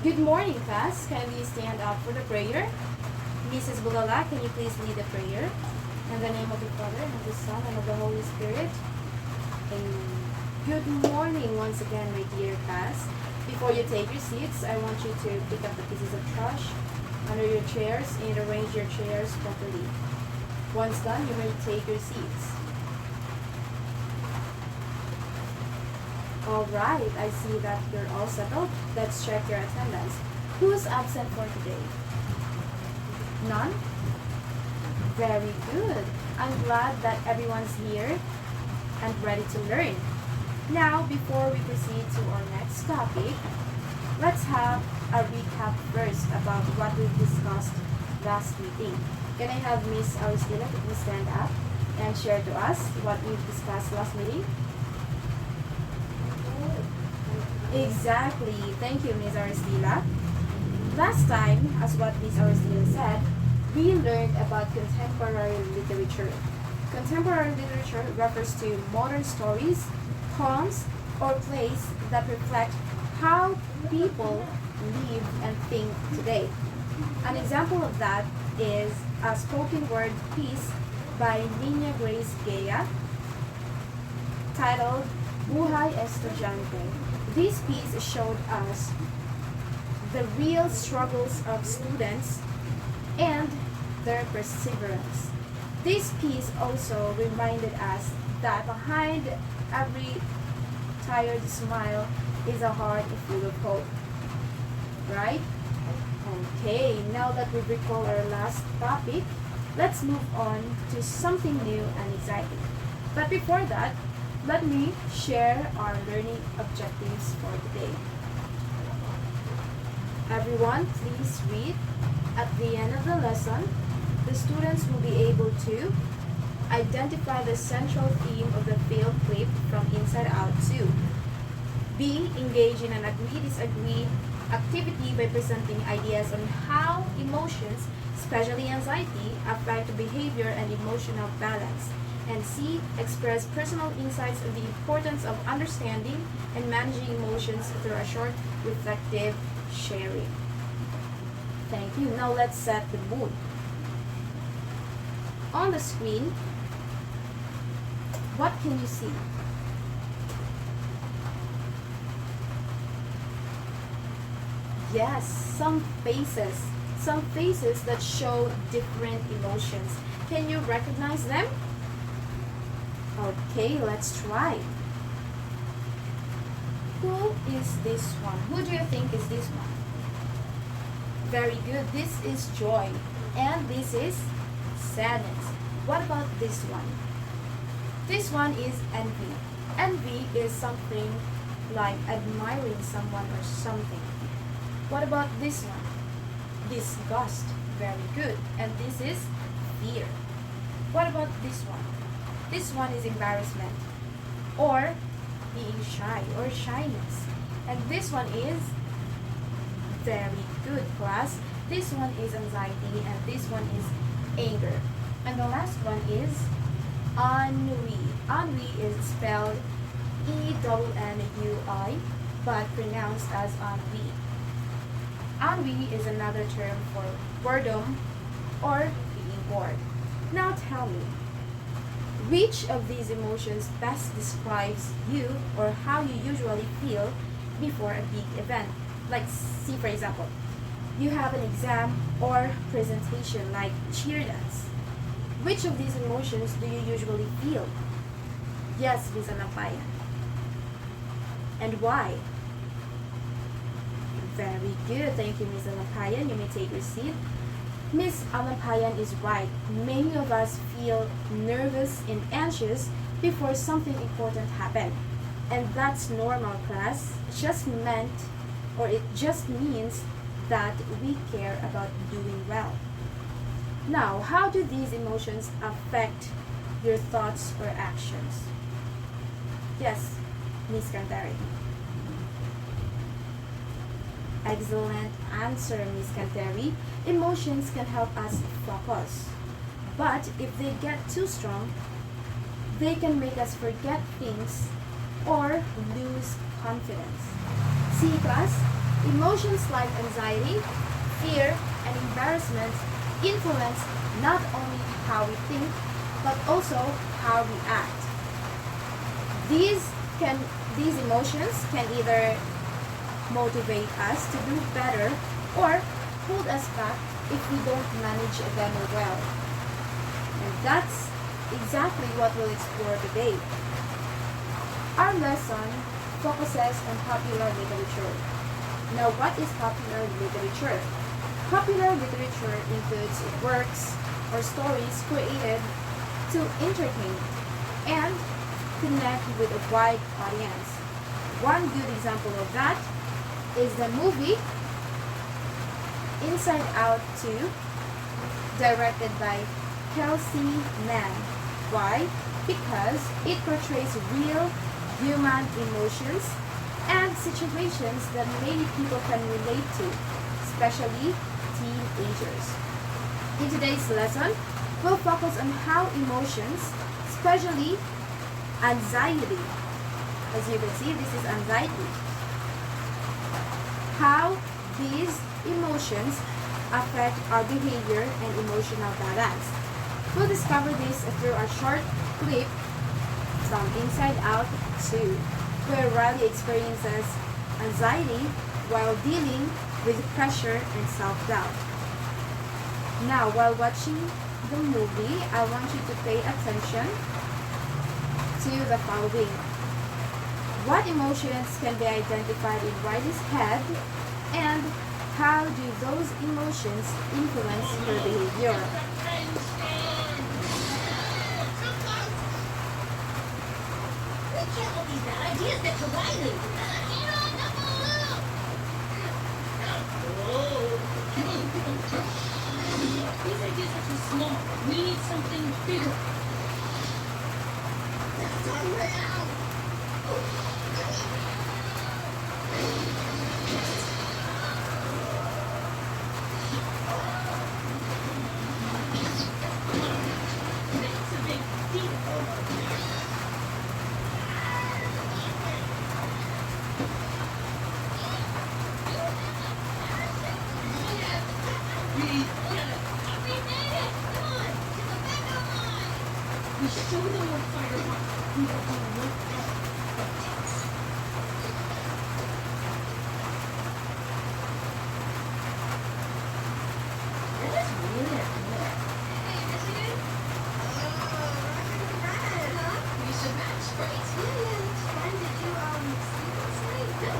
Good morning, class. Can we stand up for the prayer? Mrs. Bulala, can you please lead the prayer? In the name of the Father, and of the Son, and of the Holy Spirit. Amen. Good morning once again, my dear class. Before you take your seats, I want you to pick up the pieces of trash under your chairs and arrange your chairs properly. Once done, you may take your seats. Alright, I see that you're all settled. Let's check your attendance. Who's absent for today? None? Very good. I'm glad that everyone's here and ready to learn. Now, before we proceed to our next topic, let's have a recap first about what we've discussed last meeting. Can I have Miss Aristina to please stand up and share to us what we've discussed last meeting? Exactly. Thank you, Ms. Aristila. Last time, as what Ms. Aristila said, we learned about contemporary literature. Contemporary literature refers to modern stories, poems, or plays that reflect how people live and think today. An example of that is a spoken word piece by Nina Grace Gaya titled Buhay Estudyante. This piece showed us the real struggles of students and their perseverance. This piece also reminded us that behind every tired smile is a heart full of hope. Right? Okay, now that we've recalled our last topic, let's move on to something new and exciting. But before that, let me share our learning objectives for today. Everyone, please read. At the end of the lesson, the students will be able to identify the central theme of the film clip from Inside Out 2. B. Engage in an agree-disagree activity by presenting ideas on how emotions, especially anxiety, affect behavior and emotional balance. And C. Express personal insights on the importance of understanding and managing emotions through a short reflective sharing. Thank you. Now let's set the mood. On the screen, what can you see? Yes, some faces that show different emotions. Can you recognize them? Okay, let's try. Who is this one? Who do you think is this one? Very good. This is joy. And this is sadness. What about this one? This one is envy. Envy is something like admiring someone or something. What about this one? Disgust. Very good. And this is fear. What about this one? This one is embarrassment or being shy or shyness. And this one is very good, class. This one is anxiety and this one is anger. And the last one is ennui. Ennui is spelled E-N-N-U-I but pronounced as ennui. Ennui is another term for boredom or being bored. Now tell me, which of these emotions best describes you or how you usually feel before a big event? Like, see for example, you have an exam or presentation like cheer dance. Which of these emotions do you usually feel? Yes, Ms. Alampayan. And why? Very good. Thank you, Ms. Alampayan. You may take your seat. Ms. Alampayan is right. Many of us feel nervous and anxious before something important happens. And that's normal, class. It just means that we care about doing well. Now, how do these emotions affect your thoughts or actions? Yes, Ms. Cantari. Excellent answer, Ms. Canteri. Emotions can help us focus. But if they get too strong, they can make us forget things or lose confidence. See, class, Emotions like anxiety, fear, and embarrassment influence not only how we think, but also how we act. These these emotions can either motivate us to do better or hold us back if we don't manage them well. And that's exactly what we'll explore today. Our lesson focuses on popular literature. Now, what is popular literature? Popular literature includes works or stories created to entertain and connect with a wide audience. One good example of that is the movie Inside Out 2, directed by Kelsey Mann. Why? Because it portrays real human emotions and situations that many people can relate to, especially teenagers. In today's lesson, we'll focus on how emotions, especially anxiety, as you can see, this is anxiety, how these emotions affect our behavior and emotional balance. We'll discover this through a short clip from Inside Out 2, where Riley experiences anxiety while dealing with pressure and self-doubt. Now, while watching the movie, I want you to pay attention to the following. What emotions can be identified in Riley's head, and how do those emotions influence her behavior? All these bad ideas get to Riley. These ideas are too small. We need something bigger. That's our way out. It's a big deal. We show them what fire wants. We don't know what that takes. That is really good. Hey, Michigan? Right, huh? We should match, right? Yeah, it's fine. Did you, sleep last night? No.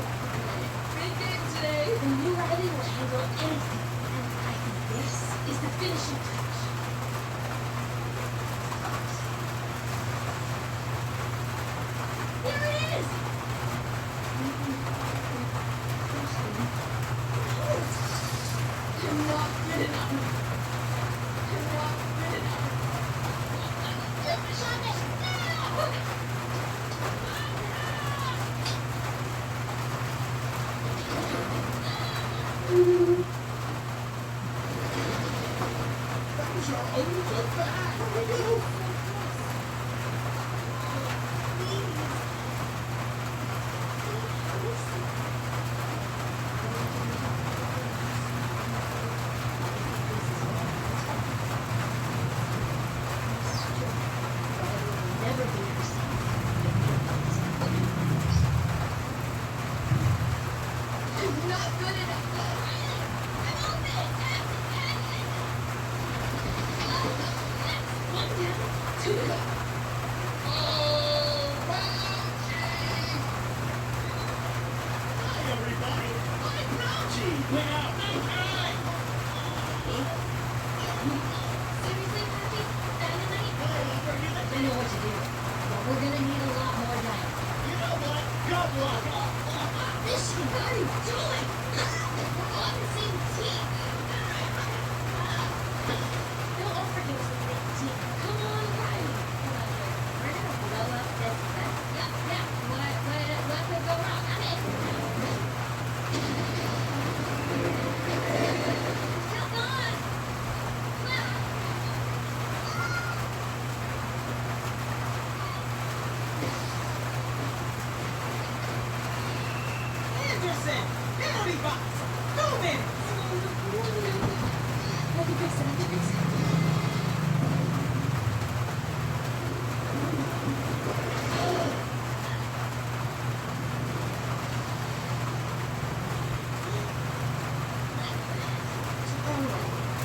Big game today. The new Riley will handle anything. And I think this is the finishing touch. There it is! I'm not good enough. I'm not good enough. Shut it! Those are over back. Never be yourself. I'm not good enough. I'm open. One down, two to go. Hi, everybody. I'm Grouchy. Yeah, okay. Seriously, Happy? Dynamite? I know what to do, but we're gonna need a lot more dynamite. You know what? Good luck. Michigan, what are you doing? We're on the same team. They'll all forgive us when we make the team. Come on, Riley. Come on, we're gonna blow up this mess. Yeah. What could go wrong? I'm in.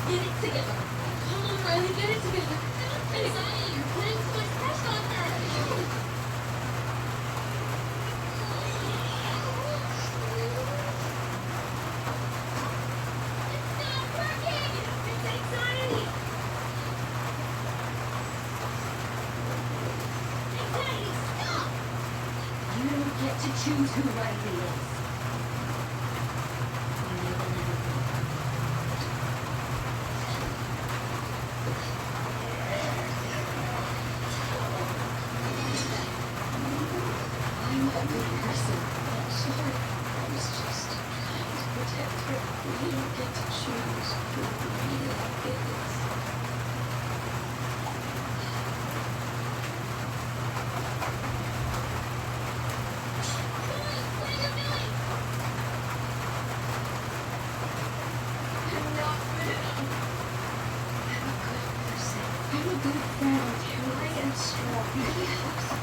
Get it together. Come on, Riley, get it together. Anxiety, you're putting too much pressure on her. It's not working. It's anxiety. Anxiety, stop. You don't get to choose who Riley is. I'm a good person. I'm sorry. I was just trying to protect her. You don't get to choose who Riley is. What are you doing? I'm not good enough. I'm a good person. I'm a good friend. I am strong. He helps us.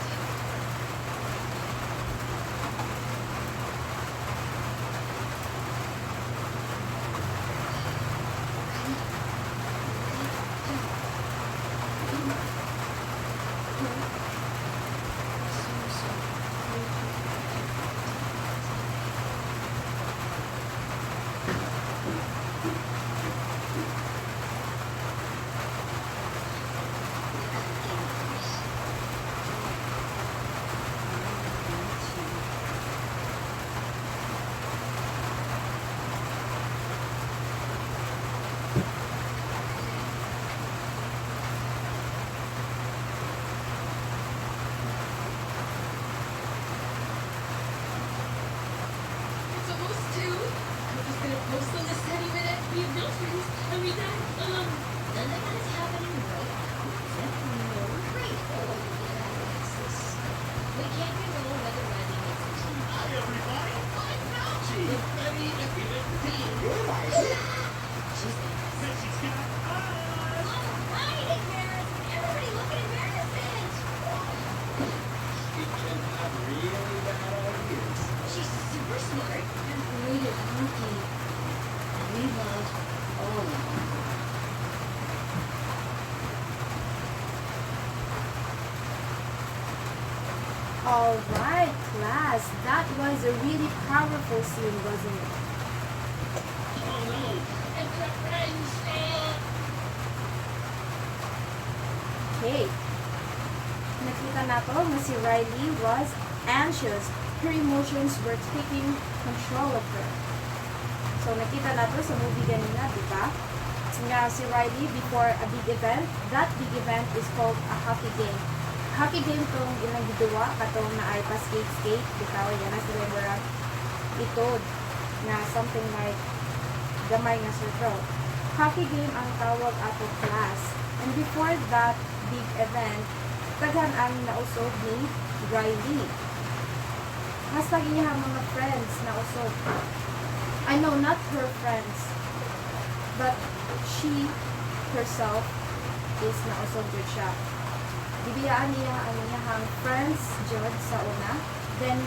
It's almost 2. I'm just gonna post on this tiny minute. We have no friends. And we die. None of that is happening right now. Except no grateful. We can't control whether Riley makes the team. Hi, everybody. I'm Fauci. Ready to give it the team. She's Says she's got eyes. alright, embarrassing. Everybody look at embarrassment. She can have really bad ideas. She's super smart and great at hockey. And we love all of her. Alright, class. That was a really powerful scene, wasn't it? Oh, no. It's a friends. Okay. Nakita nato na si Riley was anxious. Her emotions were taking control of her. So, nakita nato sa movie ganina, di ba? Nga si Riley before a big event. That big event is called a hockey game. Hockey game tong ilang giduwa katong na ay pa-skate-skate. Bitaw, yan na sila mura itod na something like gamay nga circle. Hockey game ang tawag ato class. And before that big event, taghan ang nausog ni Riley. Mas lagi niya mga friends nausog. I know, not her friends, but she herself is nausog jud siya. Bibiyaan niya ang iyang friends jud sa una. Then,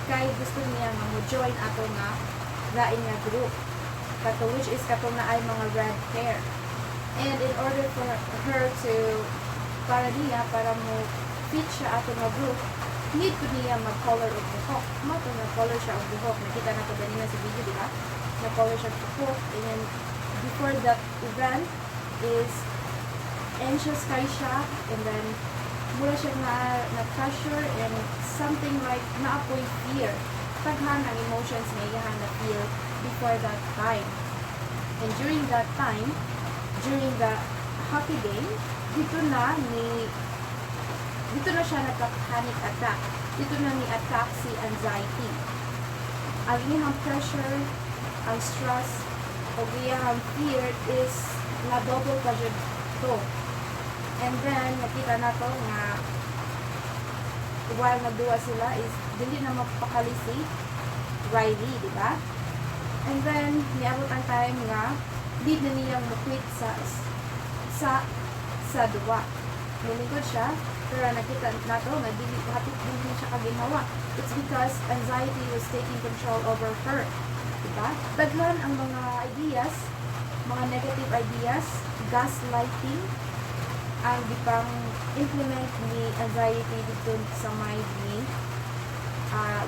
kay gusto niya nga mo-join ato nga lain nga group. Kato, which is kato na ay mga red hair. And in order for her to, para mo fit siya ato nga group, need ko niya mag-color of buhok. Mato na color siya of buhok. Nakita na ko ganina sa video, di ba? Na-color siya of buhok. And then, before that event is anxious kay siya. And then, mula siya na-pressure and something like naapoy fear. Taghan ang emotions na iyahan na feel before that time. And during that time, during the hockey game, dito na siya nagka-panic attack. Dito na ni-attack si anxiety. Ang iyang pressure, ang stress, o iyang fear is na-double pa siya to. And then, nakita na to nga while nagduwa sila is dili na mapakali si Riley, di ba? And then niabot ang time nga di na niyang mo-quit sa duwa. Nilingkod siya, pero nakita nato nga dili hapit din siya kaginawa. It's because anxiety was taking control over her. Diba? Daghan ang mga ideas, mga negative ideas, gaslighting, ang gipang implement ni anxiety dito sa mind ni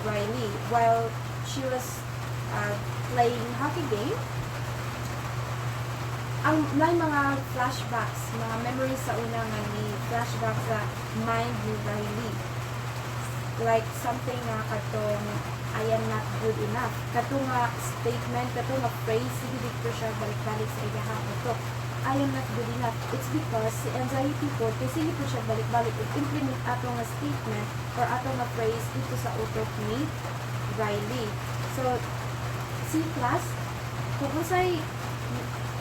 Riley. While she was playing hockey game, ang may mga flashbacks, mga memories sa una nga ni flashback sa mind ni Riley. Like something nga katong I am not good enough. Katong nga statement, katong nga phrase, sige dito siya balik-balik sa iyahang ito. I am not good enough. It's because si anxiety po, kasi hindi po siya balik-balik implement ato nga statement or ato nga phrase dito sa utok ni Riley. So, si class, kung unsay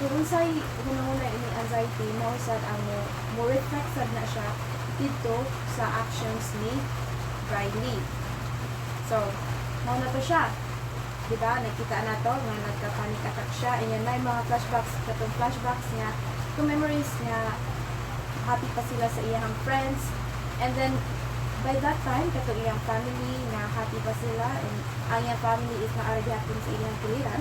hunahuna ini anxiety, mausad ang mo reflect sad na siya dito sa actions ni Riley. So, mao na to siya. Diba? Nakita na to nga nagka-panic attack siya. And yan may mga flashbacks, katong flashbacks niya, to memories niya, happy pa sila sa iyang friends. And then, by that time, katong iyang family na happy pa sila, and ang iyang family is naaragyatin sa iyang kuliran.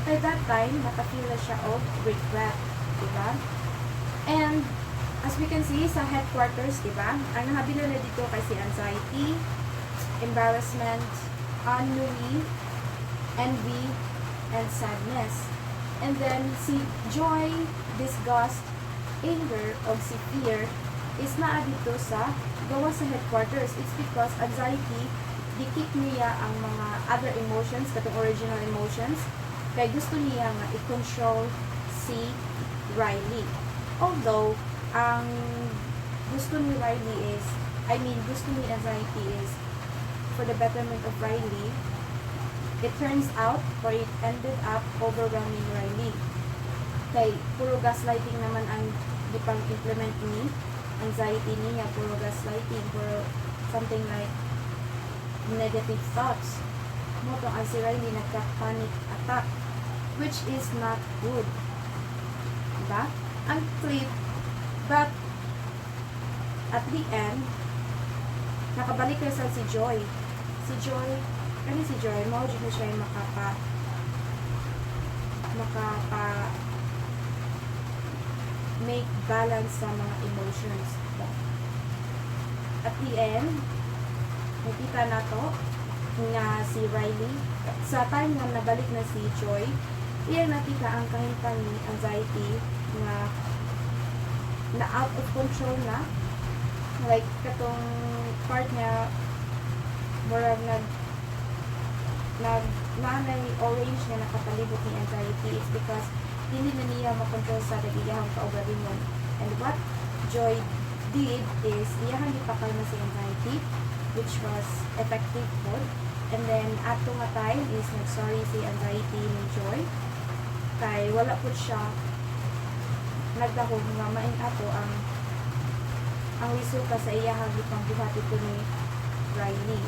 By that time, nakafeel na siya of regret. Diba? And, as we can see sa headquarters, diba? Ang nahabila na dito kasi anxiety, embarrassment, ennui, envy, and sadness. And then, si joy, disgust, anger, o si fear is naa dito sa gawa sa headquarters. It's because anxiety, dikit niya ang mga other emotions, katong original emotions, kaya gusto niya nga i-control si Riley. Although, ang gusto ni Riley is, gusto ni anxiety is for the betterment of Riley. It turns out, or it ended up overwhelming Riley. Kay puro gaslighting naman ang ipang-implement ni anxiety niya, puro gaslighting, puro something like negative thoughts. Moto ang si Riley nagka-panic attack, which is not good. Diba? Ang clip, but at the end, nakabalik na sa si Joy. Si Joy, si Joy, mao dito siya yung makapa make balance sa mga emotions. At the end, nakita na to nga si Riley, sa time nga nabalik na si Joy, iyang nakita ang kahintang ni anxiety na out of control na. Like, katong part niya, murag nanay orange na nakapalibot ni anxiety is because hindi na niya makontrol sa nagigahang kaugalingon. And what Joy did is, iyahan ipakalma si anxiety, which was effective food. And then, ato nga time is nag-sorry si anxiety ni Joy. Kay wala po siya nagdahon nga main ato ang resulta sa iyahang ipang buhati ko ni Riley.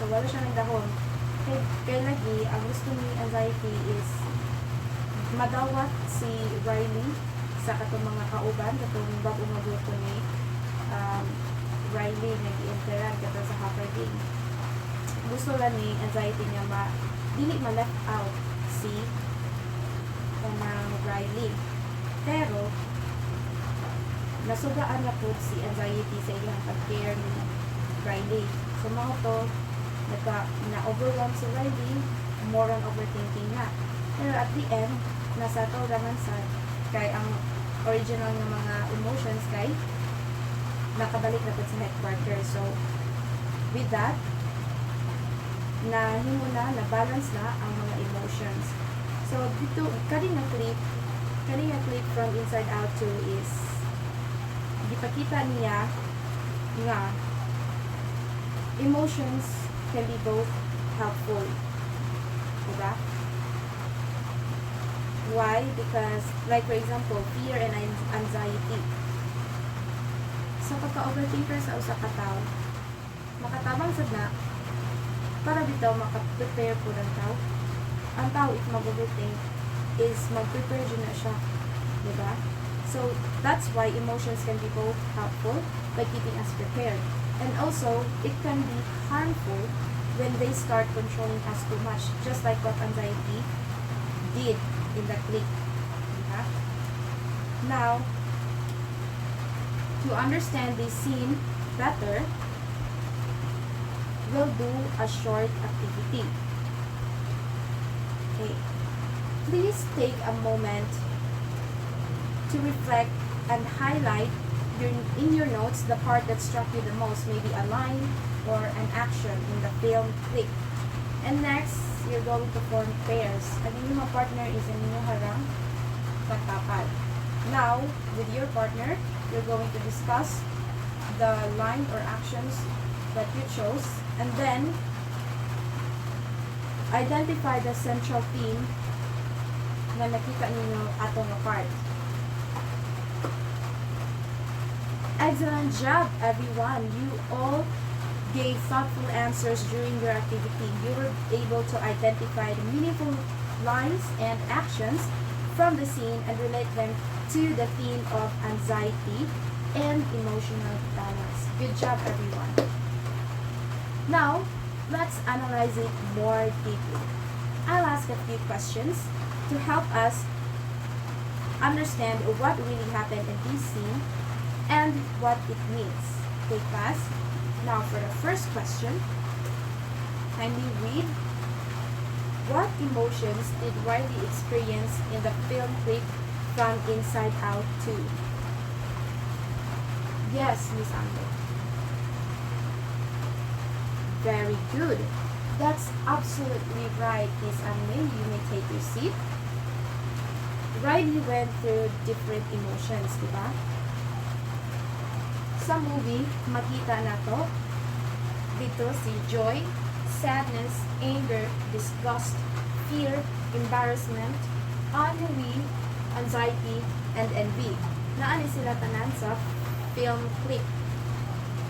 So, wala siya nagdahon. Kaya lagi, ang gusto ni anxiety is madawat si Riley sa katong mga kauban, katong bagong mabuto ni Riley nag-i-interan kato sa hacker game. Gusto lang ni anxiety niya dili ma-left out si kanang Riley. Pero, nasugaan na po si anxiety sa iyang pag-care ni Riley. So, mga to, na-overwhelm si Riley, more on overthinking na. Pero at the end, nasa tawdangan sa kay ang original ng mga emotions kay nakabalik na po sa headquarters. So, with that, na-balance na ang mga emotions. So, dito, kaning clip from Inside Out 2 is gipakita niya nga emotions can be both helpful. Diba? Why? Because, like for example, fear and anxiety. Sa pagka-overthinker sa usa ka tawo, makatabang sad na para bitaw maka-prepare po ng tao ang tao, if mag-overthink, is mag-prepare dyan na siya. Diba? So, that's why emotions can be both helpful by keeping us prepared. And also, it can be harmful when they start controlling us too much, just like what anxiety did in the clip. Diba? Now, to understand this scene better, we'll do a short activity. Okay. Please take a moment to reflect and highlight in your notes the part that struck you the most, maybe a line or an action in the film clip. And next, you're going to form pairs. Ang inyong partner is ang inyong harang katapad. Now, with your partner, you're going to discuss the line or actions that you chose, and then identify the central theme na nakita ninyo atong part. Excellent job, everyone. You all gave thoughtful answers during your activity. You were able to identify the meaningful lines and actions from the scene and relate them to the theme of anxiety and emotional balance. Good job, everyone. Now, let's analyze it more deeply. I'll ask a few questions to help us understand what really happened in this scene and what it means. Okay, class? Now, for the first question, kindly read. What emotions did Riley experience in the film clip from Inside Out 2? Yes, Miss Amber. Very good. That's absolutely right, Miss Amber. You may take your seat. Riley went through different emotions, diba? Sa movie, makita na to. Dito si joy, sadness, anger, disgust, fear, embarrassment, ennui, anxiety, and envy. Naani sila tanan sa film clip.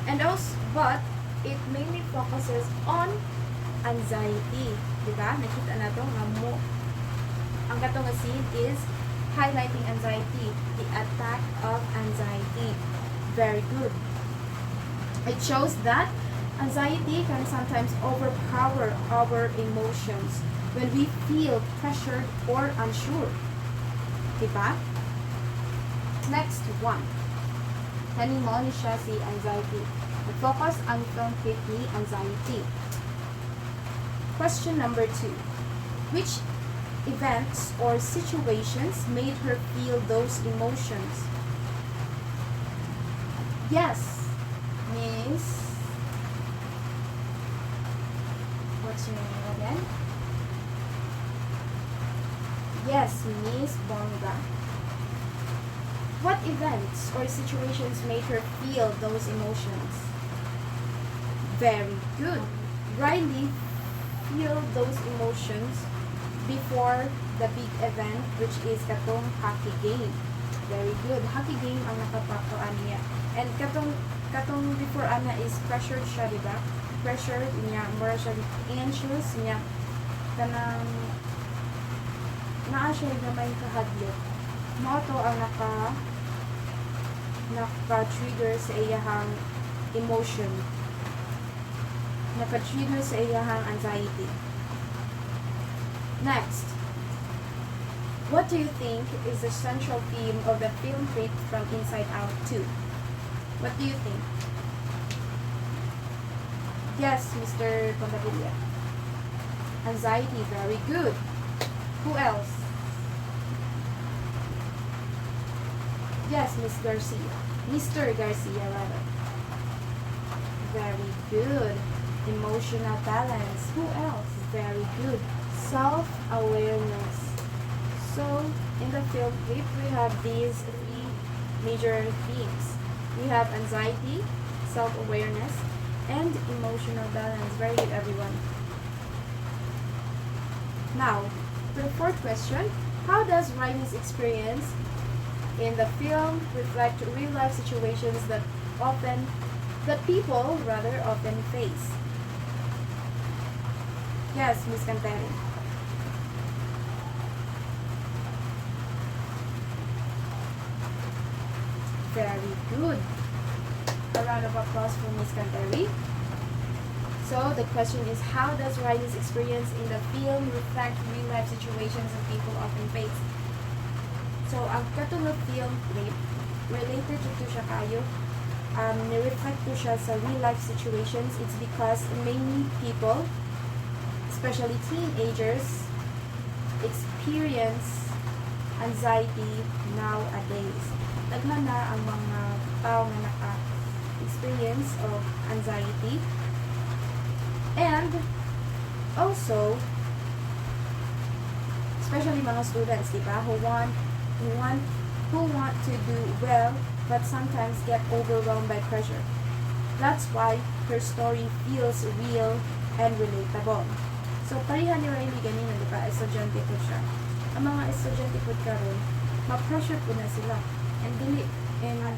And also, but it mainly focuses on anxiety. Diba? Nakita na to nga mo. Ang katong nga scene is highlighting anxiety, the attack of anxiety. Very good. It shows that anxiety can sometimes overpower our emotions when we feel pressured or unsure. Diba? Next one. Kani mo ni siya si anxiety. Focus ang film clip ni anxiety. Question number 2. Which events or situations made her feel those emotions? Yes, Miss. What's your name again? Yes, Miss Bonga. What events or situations made her feel those emotions? Very good. Riley feel those emotions before the big event, which is katong hockey game. Very good. Hockey game ang nakapaktuan niya. And katong before ana is pressured siya, diba? Pressured niya, more siya anxious niya. Kanang naa siya gamay kahadlok. Mao to ang naka-trigger sa iyahang emotion. Naka-trigger sa iyahang anxiety. Next. What do you think is the central theme of the film clip from Inside Out 2? What do you think? Yes, Mr. Contabilia. Anxiety, very good. Who else? Yes, Miss Garcia. Mr. Garcia, rather. Very good. Emotional balance. Who else? Very good. Self-awareness. So, in the film clip, we have these 3 major themes. We have anxiety, self-awareness, and emotional balance. Very good, everyone. Now, for the 4th question, how does Riley's experience in the film reflect real-life situations that people often face? Yes, Miss Canteri. Very good. A round of applause for Miss Canteri. So the question is, how does Riley's experience in the film reflect real-life situations that people often face? So, ang katong film clip, related to siya kayo, nireflect to siya sa real-life situations. It's because many people, especially teenagers, experience anxiety nowadays. Daghan na ang mga tao na naka-experience of anxiety. And also, especially mga students, diba, who want to do well but sometimes get overwhelmed by pressure. That's why her story feels real and relatable. So, pareha ni Riley ganina, diba, estudyante po siya. Ang mga estudyante po karon, ma-pressure po na sila. And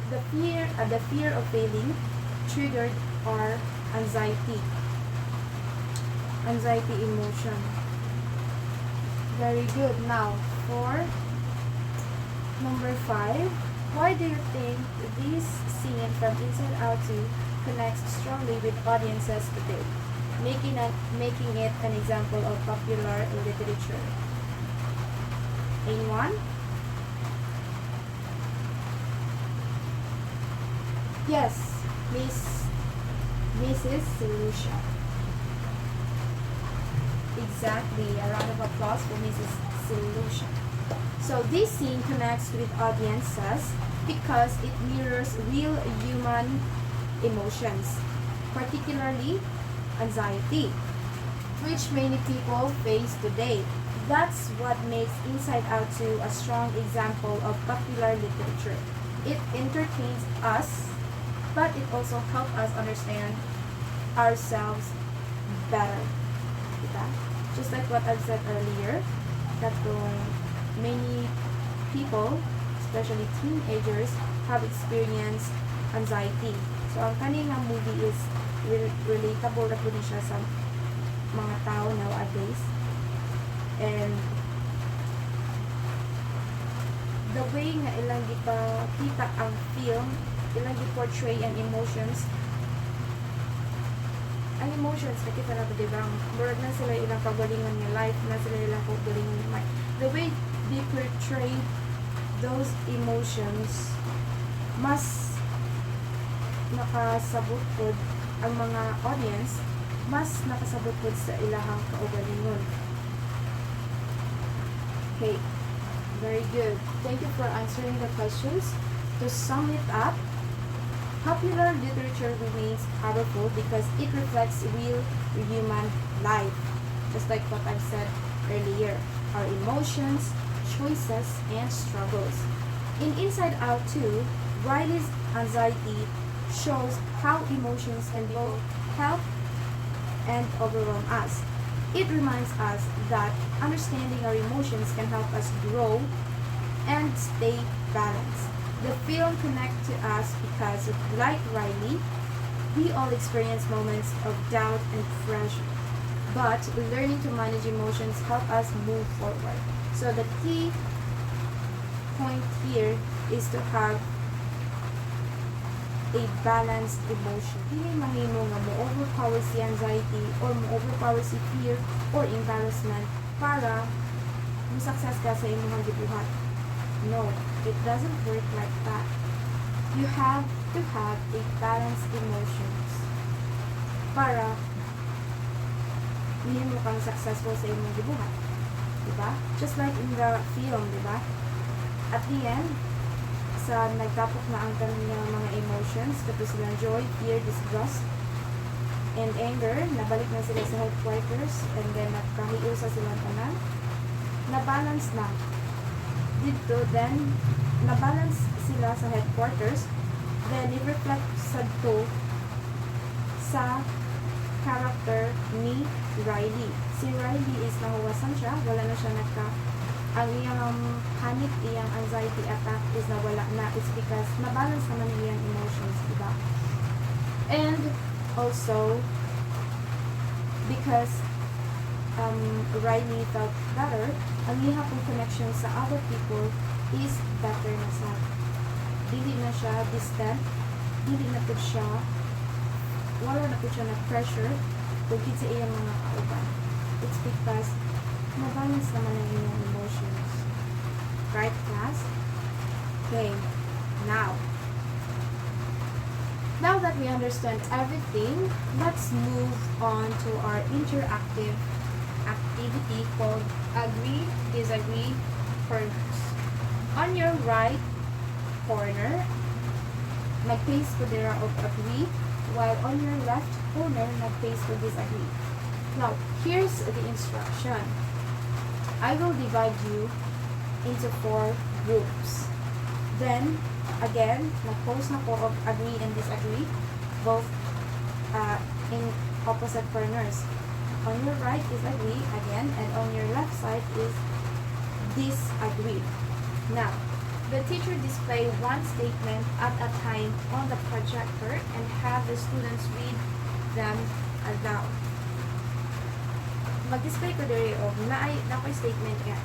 the fear of failing triggered our anxiety emotion. Very good. Now, for number 5, why do you think this scene from Inside Out 2 connects strongly with audiences today, making it an example of popular literature? Anyone? Yes, Mrs. Solution. Exactly. A round of applause for Mrs. Solution. So this scene connects with audiences because it mirrors real human emotions, particularly anxiety, which many people face today. That's what makes Inside Out 2 a strong example of popular literature. It entertains us, but it also helps us understand ourselves better. Diba? Just like what I've said earlier, that many people, especially teenagers, have experienced anxiety. So, ang kanina movie is relatable na po siya sa mga tao nowadays. And the way nga ilang kita ang film, ilang portray ang emotions, nakita na ito, diba? Murag na sila ilang kagalingan ng life, na sila ilang kagalingan ng life. The way they portray those emotions, mas nakasabot po ang mga audience, mas nakasabot po sa ilahang kaugalingon. Okay, very good. Thank you for answering the questions. To sum it up, popular literature remains powerful because it reflects real human life. Just like what I've said earlier, our emotions, choices, and struggles. In Inside Out 2, Riley's anxiety shows how emotions can both help and overwhelm us. It reminds us that understanding our emotions can help us grow and stay balanced. The film connects to us because, like Riley, we all experience moments of doubt and pressure. But learning to manage emotions help us move forward. So the key point here is to have a balanced emotion. Hindi mahimo nga mo-overpower si anxiety or mo-overpower si fear or embarrassment para mo-success ka sa imong gibuhat. No, it doesn't work like that. You have to have a balanced emotions para hindi mo kang successful sa imong gibuhat. Diba? Just like in the film, diba? At the end, sa nagtapok na ang kanilang mga emotions, kapag sila joy, fear, disgust, and anger, nabalik na sila sa headquarters, and then nagkahiusa silang tanan, na-balance na. Dito, then, na-balance sila sa headquarters, then i-reflect sa to sa character ni Riley. Si Riley is nahuwasan siya, wala na siya ang iyang panic, iyang anxiety attack is nawala na. It's because na-balance naman iyang emotions, diba? And also, because Riley felt better, ang iyang connection sa other people is better na sa. dili na siya distant, dili na po siya, wala na po siya na pressure kung sa iyang mga kauban. It's because mabalance naman ang iyong emotions. Right, class? Okay, now that we understand everything, let's move on to our interactive activity called Agree, Disagree Corners. On your right corner, mag-paste ko dira of agree, while on your left corner, mag-paste ko disagree. Now, here's the instruction. I will divide you into 4 groups. Then, again, mag-post na po of agree and disagree, both in opposite corners. On your right is agree again, and on your left side is disagree. Now, the teacher display one statement at a time on the projector and have the students read them aloud. Mag-display ko diri of na ko'y statement nga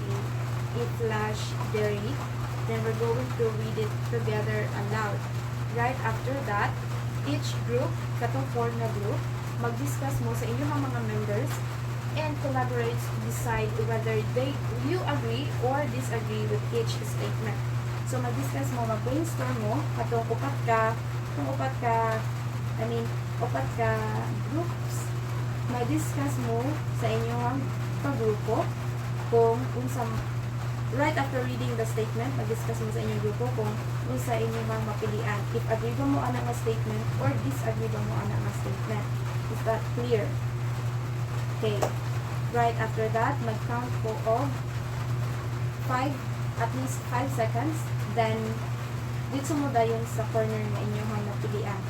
i-flash diri. Then we're going to read it together aloud. Right after that, each group, katong 4 na group, mag-discuss mo sa inyong mga members and collaborate to decide whether you agree or disagree with each statement. So mag-discuss mo, mag-brainstorm mo, katong upat ka groups, mag-discuss mo sa inyong pagrupo kung unsang right after reading the statement, mag-discuss mo sa inyong grupo kung unsa inyong mga mapilian. If agree ba mo ana nga statement or disagree ba mo ana nga statement. Is that clear? Okay. Right after that, mag-count po of 5, at least 5 seconds. Then, dito mo dayon sa corner na inyong napilian.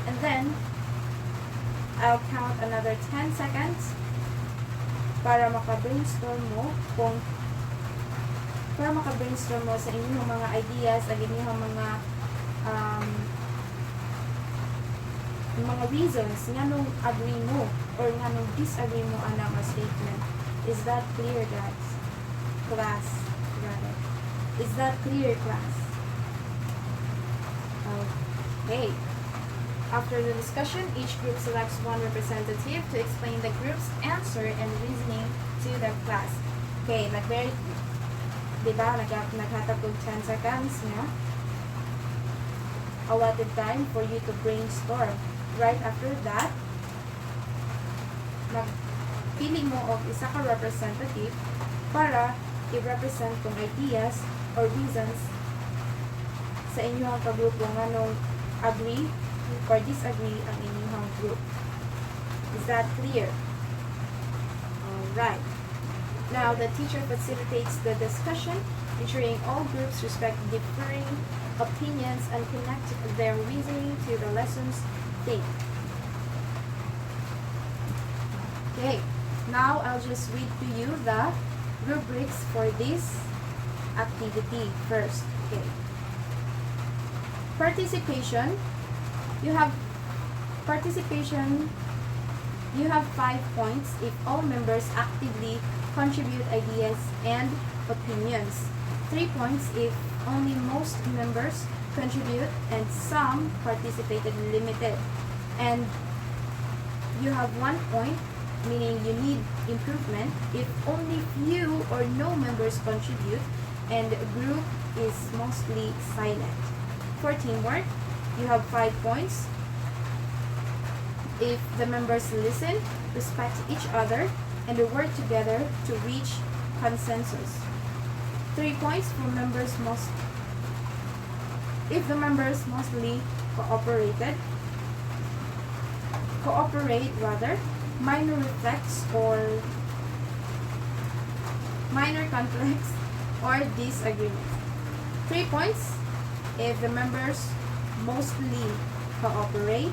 And then, I'll count another 10 seconds para maka-brainstorm mo sa inyong mga ideas, ang inyong mga reasons nga nung agree mo or nga nung disagree mo ana nga statement. Is that clear, guys? Class, rather. Is that clear, class? Okay. After the discussion, each group selects one representative to explain the group's answer and reasoning to the class. Okay, diba, naghatag og 10 seconds nga allotted time for you to brainstorm. Right after that, magpili mo og isa ka representative para i-represent kung ideas or reasons sa inyong kagrupo nga nung agree or disagree ang inyong group. Is that clear? Alright. Now, the teacher facilitates the discussion, ensuring all groups respect differing opinions and connect their reasoning to the lesson's theme. Okay, now I'll just read to you the rubrics for this activity first. Okay. Participation. You have 5 points if all members actively contribute ideas and opinions. 3 points if only most members contribute and some participated limited. And you have 1 point, meaning you need improvement, if only few or no members contribute and the group is mostly silent. For teamwork, you have 5 points if the members listen, respect each other, and work together to reach consensus. 3 points for members if the members mostly cooperate, minor conflicts or disagreements. 3 points if the members mostly cooperate,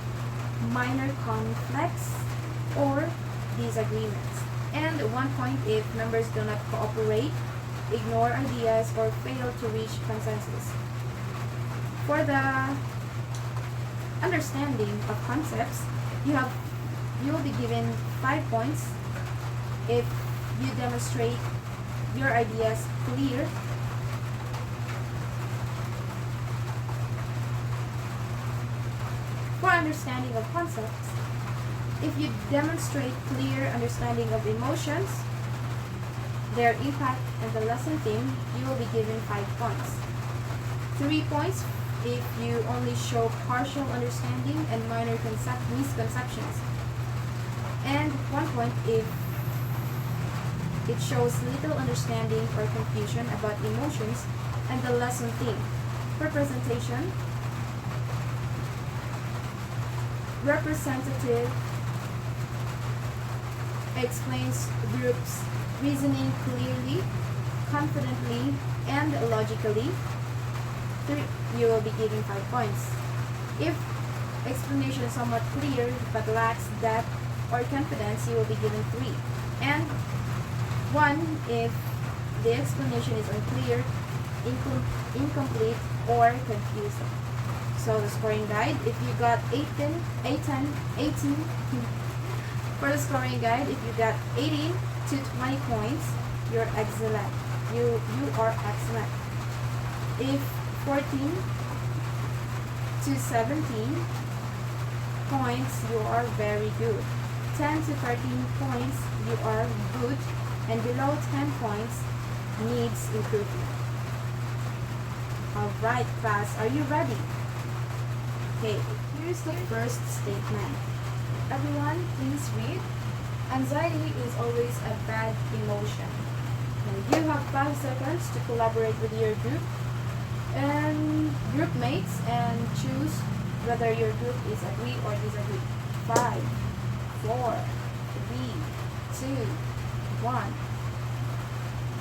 minor conflicts or disagreements. And 1 point if members do not cooperate, ignore ideas, or fail to reach consensus. For the understanding of concepts, you will be given 5 points if you demonstrate your ideas For understanding of concepts, if you demonstrate clear understanding of emotions, their impact, and the lesson theme, you will be given 5 points. 3 points if you only show partial understanding and minor misconceptions. And 1 point if it shows little understanding or confusion about emotions and the lesson theme. For presentation, representative explains groups reasoning clearly, confidently, and logically. 3, you will be given 5 points. If explanation is somewhat clear but lacks depth or confidence, you will be given 3. And 1 if the explanation is unclear, incomplete, or confusing. So the scoring guide, if you got 18 for the scoring guide, if you got 18 to 20 points, you're excellent. You are excellent. If 14 to 17 points, you are very good. 10 to 13 points, you are good. And below 10 points, needs improvement. Alright class, are you ready? Okay, here's the first statement. Everyone, please read. Anxiety is always a bad emotion. And you have 5 seconds to collaborate with your group and group mates and choose whether your group is agree or disagree. 5, 4, 3, 2, 1.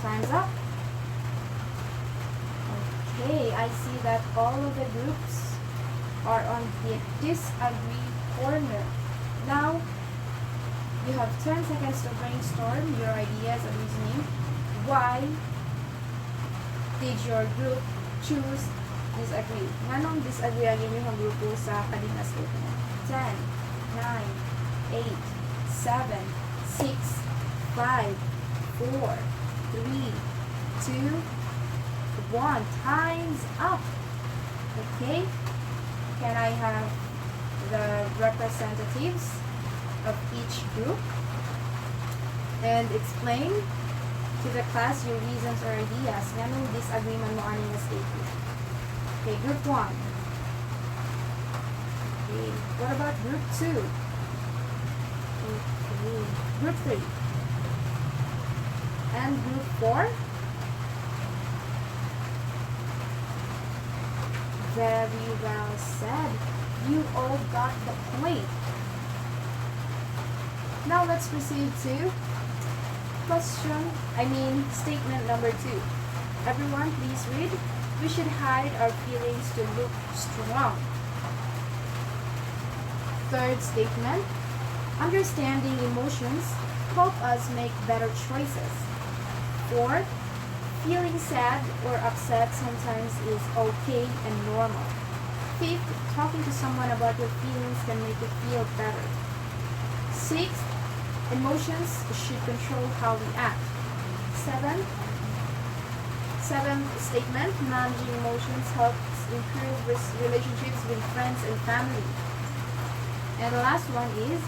Time's up. Okay, I see that all of the groups are on the disagree corner. Now, you have 10 seconds to brainstorm your ideas and reasoning. Why did your group choose disagree? Nganong disagree ang inyong grupo sa kanina statement? 10, 9, 8, 7, 6, 5, 4, 3, 2, 1. Time's up. Okay. Can I have the representatives of each group and explain to the class your reasons or ideas? Nganong disagreement mo ani nga statement? Okay, group 1. Okay, what about group 2? Okay, group 3. And group 4? Very well said. You all got the point. Now let's proceed to statement number 2. Everyone, please read. We should hide our feelings to look strong. Third statement. Understanding emotions help us make better choices. Fourth, feeling sad or upset sometimes is okay and normal. Fifth, talking to someone about your feelings can make you feel better. Sixth, emotions should control how we act. Seventh statement, managing emotions helps improve relationships with friends and family. And the last one is,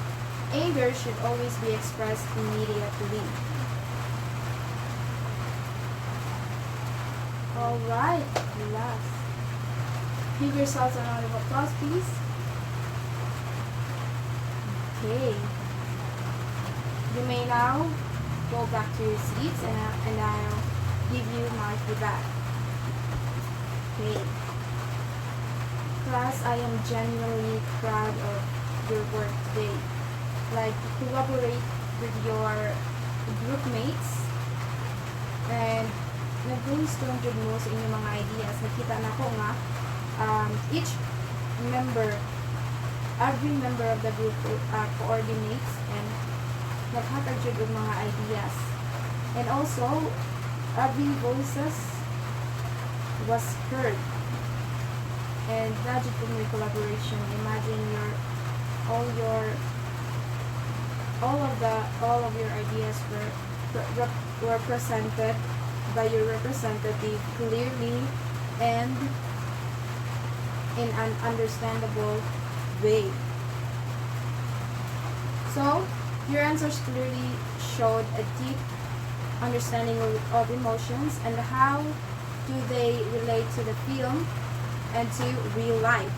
anger should always be expressed immediately. Alright, last. Give yourselves a round of applause, please. Okay. You may now go back to your seats and I'll give you my feedback. Okay. Class, I am genuinely proud of your work today. Like, collaborate with your group mates and nag-brainstorm jud mo sa inyong mga ideas. Nakita na ko nga each member, every member of the group coordinates and naghatag jud og mga ideas. And also, every voices was heard. And that jud po may collaboration. Imagine all of your ideas were presented by your representative clearly and in an understandable way. So, your answers clearly showed a deep understanding of emotions and how do they relate to the film and to real life.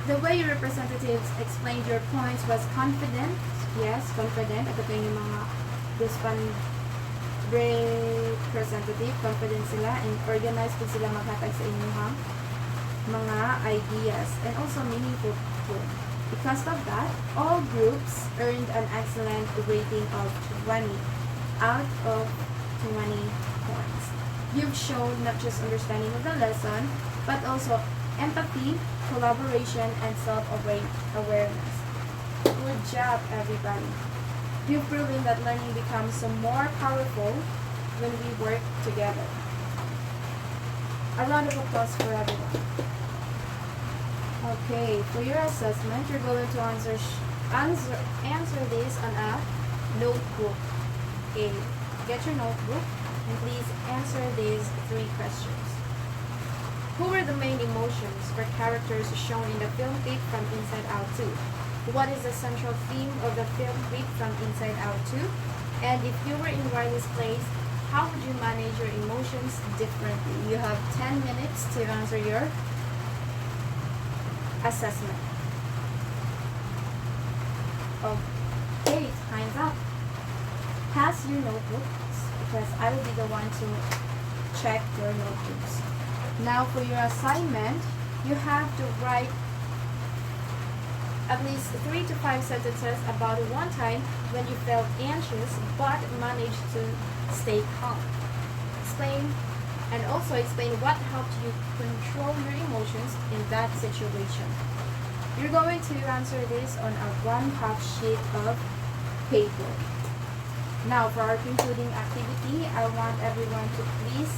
The way your representatives explained your points was confident. Yes, confident. Ito po yung mga representative. Confident sila and organized po sila maghatag sa inyong mga ideas and also meaningful po. Because of that, all groups earned an excellent rating of 20 out of 20 points. You've shown not just understanding of the lesson, but also empathy, collaboration, and self-awareness. Good job, everybody. You've proven that learning becomes more powerful when we work together. A round of applause for everyone. Okay, for your assessment, you're going to answer this on a notebook. Okay, get your notebook and please answer these 3 questions. Who were the main emotions or characters shown in the film clip from Inside Out 2? What is the central theme of the film clip from Inside Out 2? And if you were in Riley's place, how would you manage your emotions differently? You have 10 minutes to answer your assessment. Okay, time's up. Pass your notebooks because I will be the one to check your notebooks. Now for your assignment, you have to write at least 3 to 5 sentences about one time when you felt anxious but managed to stay calm. Explain what helped you control your emotions in that situation. You're going to answer this on a 1/2 sheet of paper. Now for our concluding activity, I want everyone to please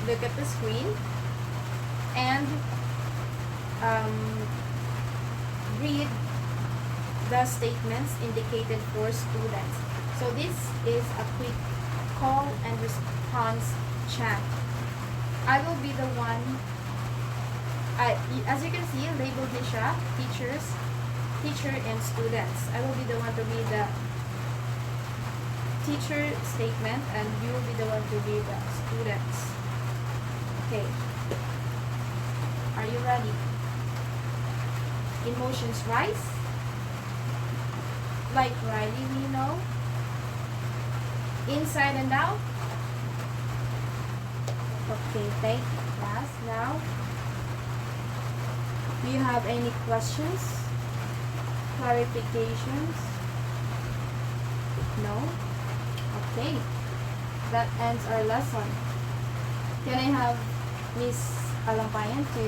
look at the screen and read the statements indicated for students. So this is a quick call and response chat. I will be the one, as you can see, labeled this siya, teacher and students. I will be the one to read the teacher statement and you will be the one to read the students. Okay. Are you ready? Emotions rise. Like Riley, we know. Inside and out. Okay, thank you, class. Now, do you have any questions? Clarifications? No? Okay. That ends our lesson. Can I have Miss Alampayan to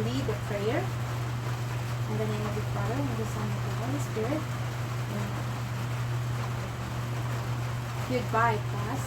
lead the prayer? In the name of the Father, and of the Son, and of the Holy Spirit. Amen. Goodbye, class.